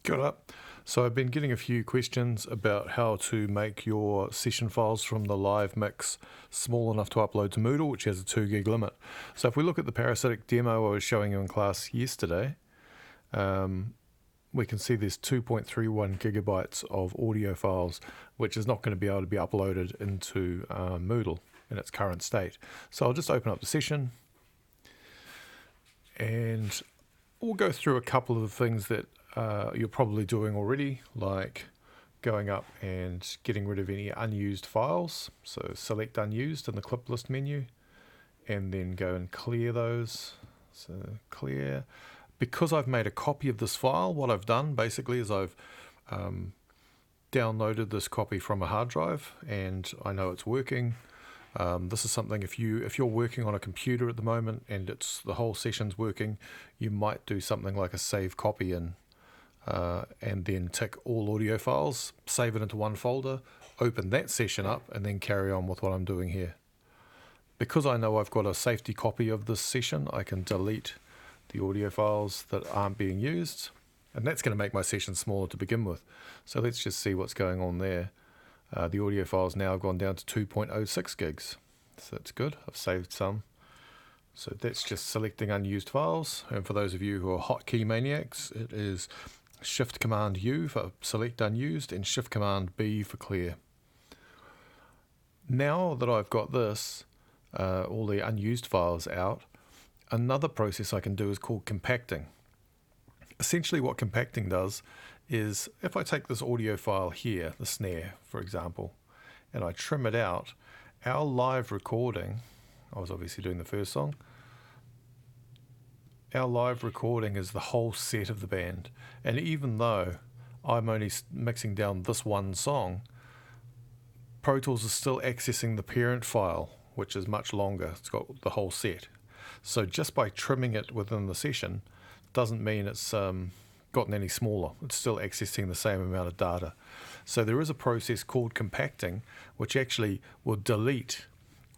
Good up. So I've been getting a few questions about how to make your session files from the live mix small enough to upload to Moodle, which has a 2 gig limit. So if we look at the Parasitic demo I was showing you in class yesterday, we can see there's 2.31 gigabytes of audio files, which is not going to be able to be uploaded into Moodle in its current state. So I'll just open up the session and we'll go through a couple of the things that you're probably doing already, like going up and getting rid of any unused files. So select unused in the clip list menu and then go and clear those. So clear. Because I've made a copy of this file, what I've done basically is I've downloaded this copy from a hard drive and I know it's working. This is something if you're working on a computer at the moment and the whole session's working, you might do something like a save copy and then tick all audio files, save it into one folder, open that session up, and then carry on with what I'm doing here. Because I know I've got a safety copy of this session, I can delete the audio files that aren't being used, and that's going to make my session smaller to begin with. So let's just see what's going on there. The audio files now have gone down to 2.06 gigs, so that's good. I've saved some. So that's just selecting unused files, and for those of you who are hotkey maniacs, it is Shift Command U for select unused and Shift Command B for clear. Now that I've got this, all the unused files out, another process I can do is called compacting. Essentially what compacting does is if I take this audio file here, the snare for example, and I trim it out, our live recording, I was obviously doing the first song, our live recording is the whole set of the band, and even though I'm only mixing down this one song, Pro Tools is still accessing the parent file, which is much longer. It's got the whole set. So just by trimming it within the session doesn't mean it's gotten any smaller. It's still accessing the same amount of data. So there is a process called compacting, which actually will delete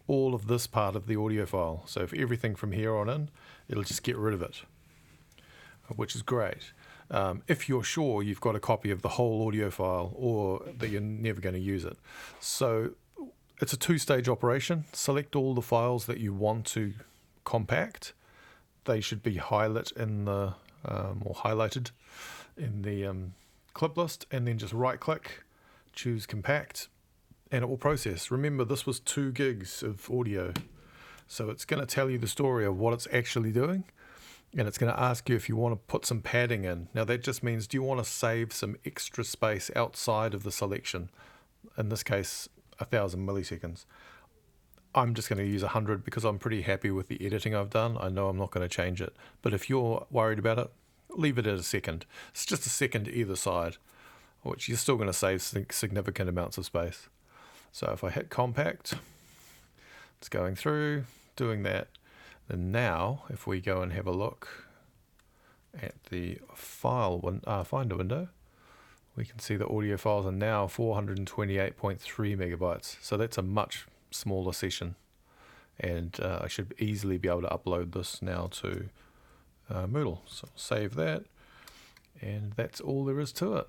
all of this part of the audio file. So if everything from here on in, it'll just get rid of it, which is great. If you're sure you've got a copy of the whole audio file or that you're never going to use it. So it's a two-stage operation. Select all the files that you want to compact. They should be highlighted in the highlighted in the clip list, and then just right-click, choose compact, and it will process. Remember, this was 2 gigs of audio, so it's going to tell you the story of what it's actually doing, and it's going to ask you if you want to put some padding in. Now that just means, do you want to save some extra space outside of the selection? In this case, 1,000 milliseconds. I'm just going to use 100 because I'm pretty happy with the editing I've done. I know I'm not going to change it, but if you're worried about it, leave it at a second. It's just a second either side, which you're still going to save significant amounts of space. So if I hit compact, it's going through, doing that. And now, if we go and have a look at the Finder window, we can see the audio files are now 428.3 megabytes. So that's a much smaller session. And I should easily be able to upload this now to Moodle. So save that. And that's all there is to it.